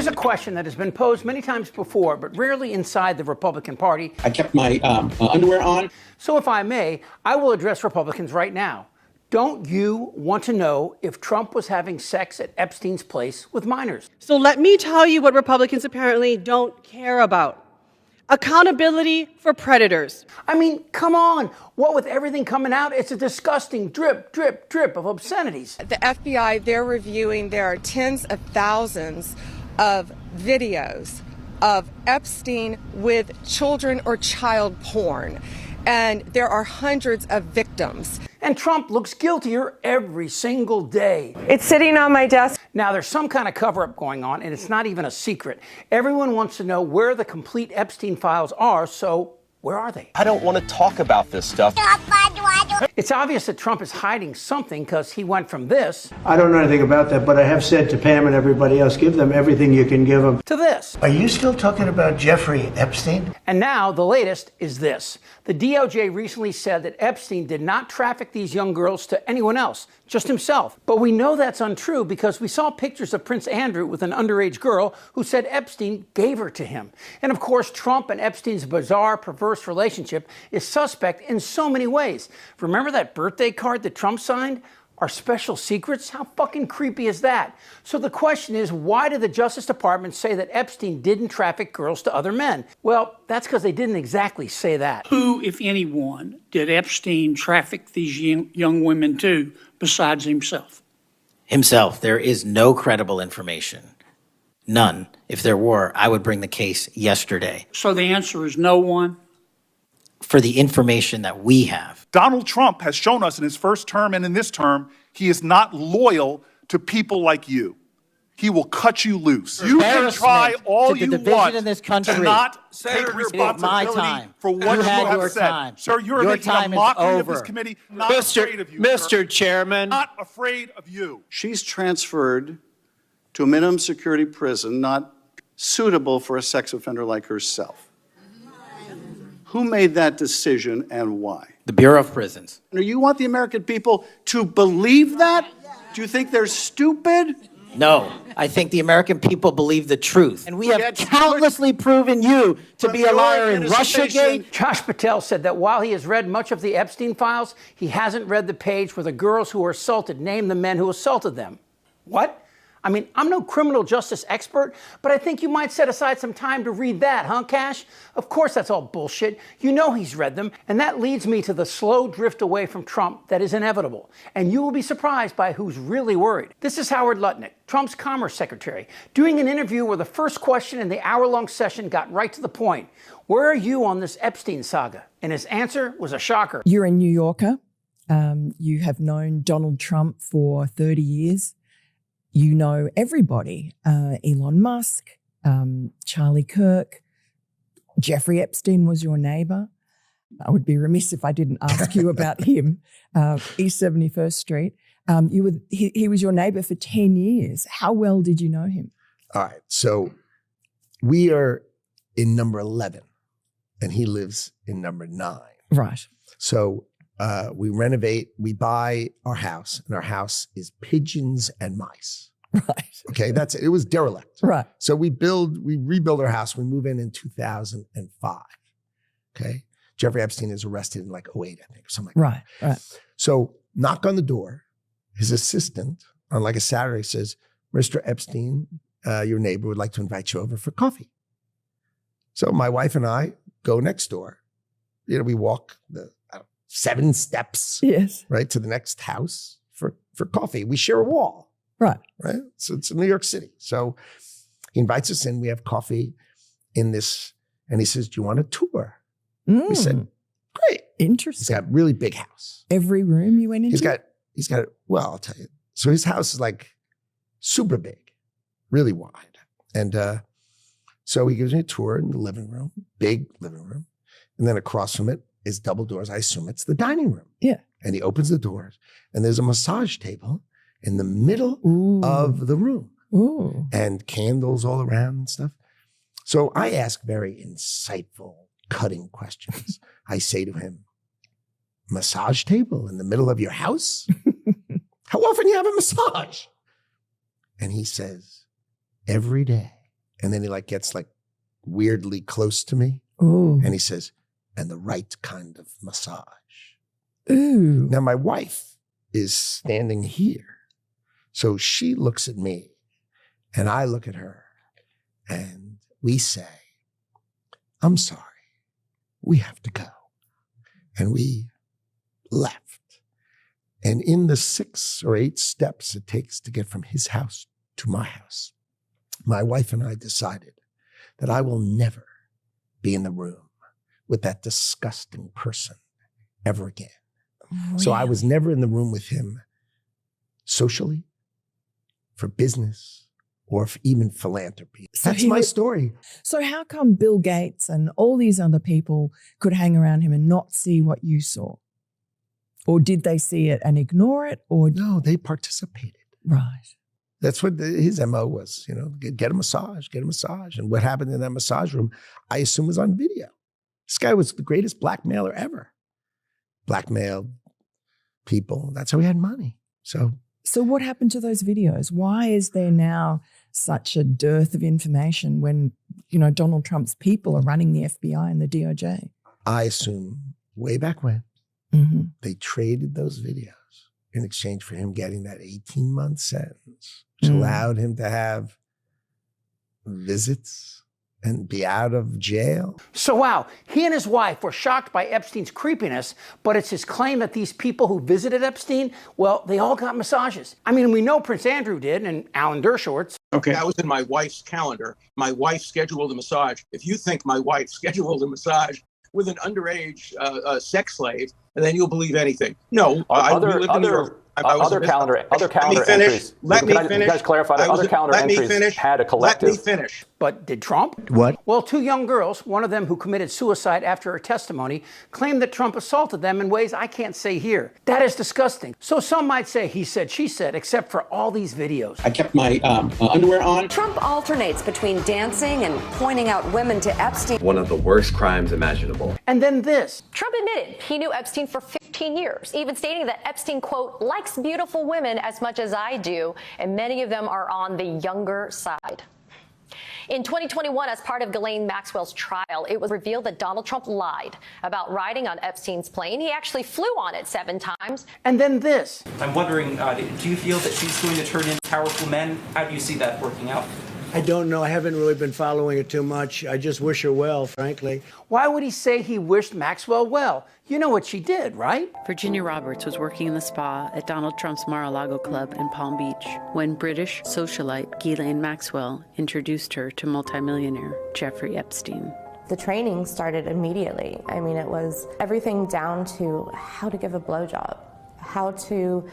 Here's a question that has been posed many times before, but rarely inside the Republican Party. I kept my underwear on. So if I may, I will address Republicans right now. Don't you want to know if Trump was having sex at Epstein's place with minors? So let me tell you what Republicans apparently don't care about. Accountability for predators. I mean, come on. What with everything coming out, it's a disgusting drip, drip, drip of obscenities. The FBI, they're reviewing, there are tens of thousands of videos of Epstein with children or child porn. And there are hundreds of victims. And Trump looks guiltier every single day. It's sitting on my desk. Now, there's some kind of cover-up going on, and it's not even a secret. Everyone wants to know where the complete Epstein files are, so where are they? I don't want to talk about this stuff. It's obvious that Trump is hiding something because he went from this. I don't know anything about that, but I have said to Pam and everybody else, give them everything you can give them. To this. Are you still talking about Jeffrey Epstein? And now the latest is this. The DOJ recently said that Epstein did not traffic these young girls to anyone else, just himself. But we know that's untrue because we saw pictures of Prince Andrew with an underage girl who said Epstein gave her to him. And of course, Trump and Epstein's bizarre, perverse relationship is suspect in so many ways. Remember that birthday card that Trump signed? Our special secrets? How fucking creepy is that? So the question is, why did the Justice Department say that Epstein didn't traffic girls to other men? Well, that's because they didn't exactly say that. Who, if anyone, did Epstein traffic these young women to besides himself? Himself. There is no credible information. None. If there were, I would bring the case yesterday. So the answer is no one? For the information that we have. Donald Trump has shown us in his first term and in this term, he is not loyal to people like you. He will cut you loose. You can try all you want in this country. to not take responsibility for what you have said. Time. Sir, you're making a mockery of this committee. Not afraid of you, Mr. Chairman. Not afraid of you. She's transferred to a minimum security prison not suitable for a sex offender like herself. Who made that decision and why? The Bureau of Prisons. Do you want the American people to believe that? Do you think they're stupid? No, I think the American people believe the truth. And we have countlessly proven you to be a liar in Russiagate. Josh Patel said that while he has read much of the Epstein files, he hasn't read the page where the girls who were assaulted name the men who assaulted them. What? I mean, I'm no criminal justice expert, but I think you might set aside some time to read that, huh, Cash? Of course that's all bullshit. You know he's read them, and that leads me to the slow drift away from Trump that is inevitable. And you will be surprised by who's really worried. This is Howard Lutnick, Trump's Commerce Secretary, doing an interview where the first question in the hour-long session got right to the point. Where are you on this Epstein saga? And his answer was a shocker. You're a New Yorker. You have known Donald Trump for 30 years. You know everybody, Elon Musk, Charlie Kirk, Jeffrey Epstein was your neighbor. I would be remiss if I didn't ask you about him, East 71st Street. He was your neighbor for 10 years. How well did you know him? All right. So we are in number 11 and he lives in number 9. Right. So we renovate, we buy our house, and our house is pigeons and mice. Right. Okay, that's it. It was derelict. Right. So we rebuild our house. We move in 2005. Okay. Jeffrey Epstein is arrested in like 2008, I think, or something like that. Right. So knock on the door. His assistant on like a Saturday says, Mr. Epstein, your neighbor would like to invite you over for coffee. So my wife and I go next door. You know, we walk the 7 steps, yes, right, to the next house for coffee. We share a wall, right. So it's in New York City. So he invites us in. We have coffee in this, and he says, "Do you want a tour?" We said, "Great, interesting." He's got a really big house. Every room you went into. He's got. Well, I'll tell you. So his house is like super big, really wide, and so he gives me a tour in the living room, big living room, and then across from it is double doors. I assume it's the dining room. Yeah. And he opens the doors and there's a massage table in the middle of the room. Ooh. And candles all around and stuff. So I ask very insightful, cutting questions. I say to him, massage table in the middle of your house? How often do you have a massage? And he says, every day. And then he gets weirdly close to me. Ooh. And he says, and the right kind of massage. Ooh. Now my wife is standing here. So she looks at me and I look at her and we say, I'm sorry, we have to go. And we left. And in the 6 or 8 steps it takes to get from his house to my house, my wife and I decided that I will never be in the room with that disgusting person ever again. Really? So I was never in the room with him socially, for business, or even philanthropy. So That's my story. So how come Bill Gates and all these other people could hang around him and not see what you saw? Or did they see it and ignore it? Or no, they participated. Right. That's what his MO was, get a massage, get a massage. And what happened in that massage room, I assume was on video. This guy was the greatest blackmailer ever. Blackmailed people. That's how he had money. So what happened to those videos? Why is there now such a dearth of information when, Donald Trump's people are running the FBI and the DOJ? I assume way back when, they traded those videos in exchange for him getting that 18-month sentence, which allowed him to have visits and be out of jail. So wow, he and his wife were shocked by Epstein's creepiness, but it's his claim that these people who visited Epstein, well, they all got massages. I mean, we know Prince Andrew did and Alan Dershowitz. Okay. That was in my wife's calendar. My wife scheduled a massage. If you think my wife scheduled a massage with an underage sex slave, then you'll believe anything. No, other calendar entries. Let me finish. You guys clarify that other calendar entries had a collective. Let me finish. But did Trump? What? Well, 2 young girls, one of them who committed suicide after her testimony, claimed that Trump assaulted them in ways I can't say here. That is disgusting. So some might say he said, she said, except for all these videos. I kept my underwear on. Trump alternates between dancing and pointing out women to Epstein. One of the worst crimes imaginable. And then this. Trump admitted he knew Epstein for 15 years, even stating that Epstein, quote, likes beautiful women as much as I do, and many of them are on the younger side. In 2021, as part of Ghislaine Maxwell's trial, it was revealed that Donald Trump lied about riding on Epstein's plane. He actually flew on it 7 times. And then this. I'm wondering, do you feel that she's going to turn in powerful men? How do you see that working out? I don't know. I haven't really been following it too much. I just wish her well, frankly. Why would he say he wished Maxwell well? You know what she did, right? Virginia Roberts was working in the spa at Donald Trump's Mar-a-Lago club in Palm Beach when British socialite Ghislaine Maxwell introduced her to multimillionaire Jeffrey Epstein. The training started immediately. I mean, it was everything down to how to give a blowjob, how to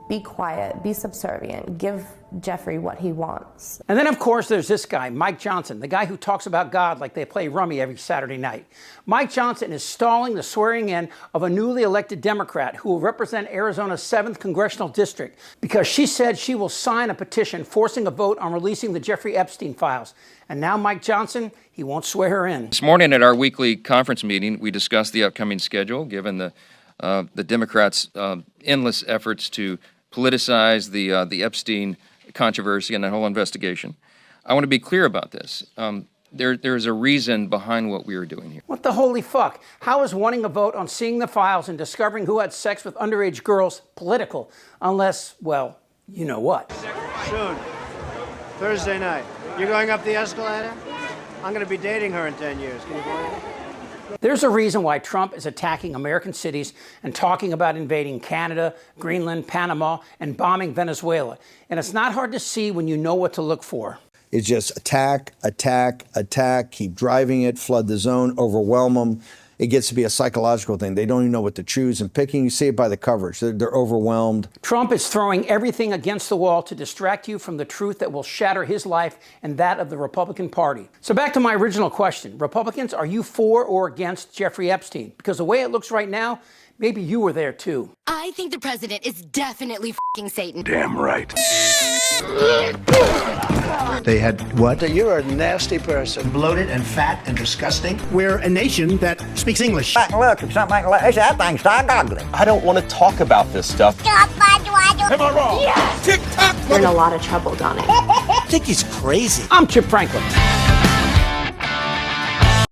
be quiet, be subservient, give Jeffrey what he wants. And then, of course, there's this guy, Mike Johnson, the guy who talks about God like they play rummy every Saturday night. Mike Johnson is stalling the swearing in of a newly elected Democrat who will represent Arizona's 7th congressional district because she said she will sign a petition forcing a vote on releasing the Jeffrey Epstein files. And now Mike Johnson, he won't swear her in. This morning at our weekly conference meeting, we discussed the upcoming schedule, given the Democrats' endless efforts to politicize the Epstein controversy and that whole investigation. I want to be clear about this. There's a reason behind what we are doing here. What the holy fuck? How is wanting a vote on seeing the files and discovering who had sex with underage girls political? Unless, well, you know what. Soon. Thursday night. You're going up the escalator? I'm going to be dating her in 10 years. Can you believe it? There's a reason why Trump is attacking American cities and talking about invading Canada, Greenland, Panama, and bombing Venezuela. And it's not hard to see when you know what to look for. It's just attack, attack, attack, keep driving it, flood the zone, overwhelm them. It gets to be a psychological thing. They don't even know what to choose and picking. You see it by the coverage. They're overwhelmed. Trump is throwing everything against the wall to distract you from the truth that will shatter his life and that of the Republican Party. So back to my original question. Republicans, are you for or against Jeffrey Epstein? Because the way it looks right now, maybe you were there too. I think the president is definitely f***ing Satan. Damn right. They had what? You're a nasty person. Bloated and fat and disgusting. We're a nation that speaks English. Look, if something like that thing's darn ugly. I don't want to talk about this stuff. Am I wrong? Yes! Tick-tock! You're in a lot of trouble, Donnie. I think he's crazy. I'm Chip Franklin.